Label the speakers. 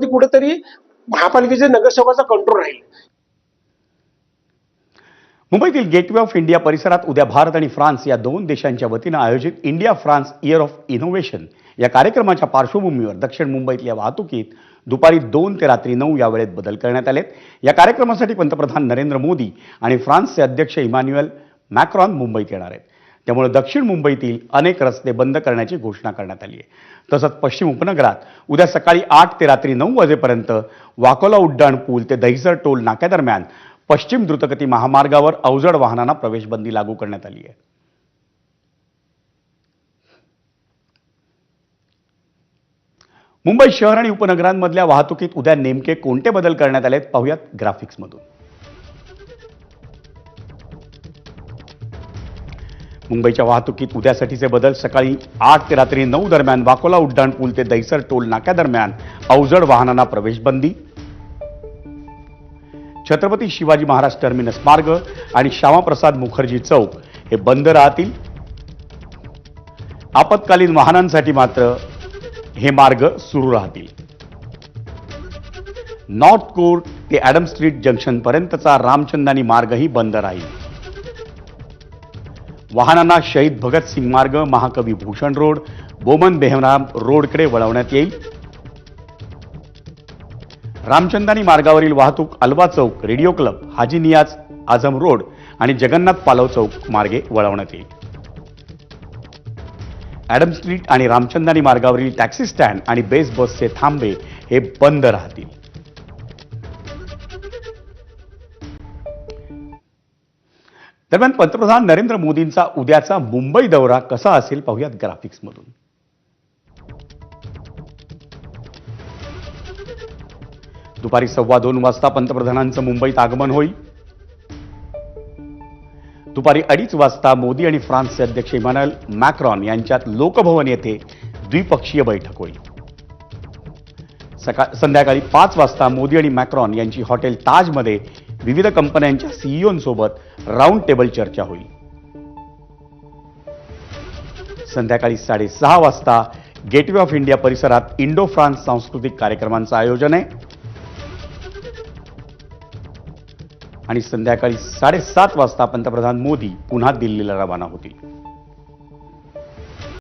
Speaker 1: कुठेतरी महापालिकेच्या नगरसेवकाचा कंट्रोल राहील.
Speaker 2: मुंबईतील गेटवे ऑफ इंडिया परिसरात उद्या भारत आणि फ्रान्स या दोन देशांच्या वतीनं आयोजित India France year of innovation या कार्यक्रमाच्या पार्श्वभूमीवर दक्षिण मुंबईतल्या वाहतुकीत दुपारी 2 ते रात्री 9 या वेळेत बदल करण्यात आलेत. या कार्यक्रमासाठी पंतप्रधान नरेंद्र मोदी आणि फ्रान्सचे अध्यक्ष इमॅन्युएल मॅक्रॉन मुंबईत येणार आहेत. त्यामुळे दक्षिण मुंबईतील अनेक रस्ते बंद करण्याची घोषणा करण्यात आली आहे. तसंच पश्चिम उपनगरात उद्या सकाळी 8 ते रात्री 9 वाजेपर्यंत वाकोला उड्डाण पूल ते दहिसर टोल नाक्यादरम्यान पश्चिम द्रुतगती महामार्गावर अवजड वाहनांना प्रवेशबंदी लागू करण्यात आली आहे. मुंबई शहर आणि उपनगरांमधल्या वाहतुकीत उद्या नेमके कोणते बदल करण्यात आलेत पाहूयात ग्राफिक्समधून. मुंबईच्या वाहतुकीत उद्यासाठीचे बदल सकाळी 8 ते रात्री 9 दरम्यान वाकोला उड्डाण पूल ते दहिसर टोल नाक्यादरम्यान अवजड वाहनांना प्रवेशबंदी. छत्रपती शिवाजी महाराज टर्मिनस मार्ग आणि श्यामाप्रसाद मुखर्जी चौक हे बंद राहतील. आपत्कालीन वाहनांसाठी मात्र हे मार्ग सुरू राहतील. नॉर्थ कोर्ट ते ॲडम स्ट्रीट जंक्शन पर्यंतचा रामचंदानी मार्गही बंद राहील. वाहनांना शहीद भगतसिंग मार्ग, महाकवी भूषण रोड, बोमन बेहराम रोडकडे वळवण्यात येईल. रामचंदानी मार्गावरील वाहतूक अल्वा चौक, रेडिओ क्लब, हाजी नियाज आझम रोड आणि जगन्नाथ पालव चौक मार्गे वळवण्यात येईल. ॲडम स्ट्रीट आणि रामचंदानी मार्गावरील टॅक्सी स्टँड आणि बेस बसचे थांबे हे बंद राहतील. दरम्यान पंतप्रधान नरेंद्र मोदींचा उद्याचा मुंबई दौरा कसा असेल पाहूयात ग्राफिक्समधून. दुपारी 2:15 वाजता पंतप्रधानांचं मुंबईत आगमन होईल. दुपारी 2:30 वाजता मोदी आणि फ्रान्सचे अध्यक्ष इमॅन्युएल मॅक्रॉन यांच्यात लोकभवन येथे द्विपक्षीय बैठक होईल. संध्याकाळी 5 वाजता मोदी आणि मॅक्रॉन यांची हॉटेल ताजमध्ये विविध कंपन्यांच्या सीईओंसोबत राऊंड टेबल चर्चा होईल. संध्याकाळी 6:30 वाजता गेटवे ऑफ इंडिया परिसरात इंडो फ्रान्स सांस्कृतिक कार्यक्रमांचं आयोजन आहे आणि संध्याकाळी 7:30 वाजता पंतप्रधान मोदी पुन्हा दिल्लीला रवाना होतील.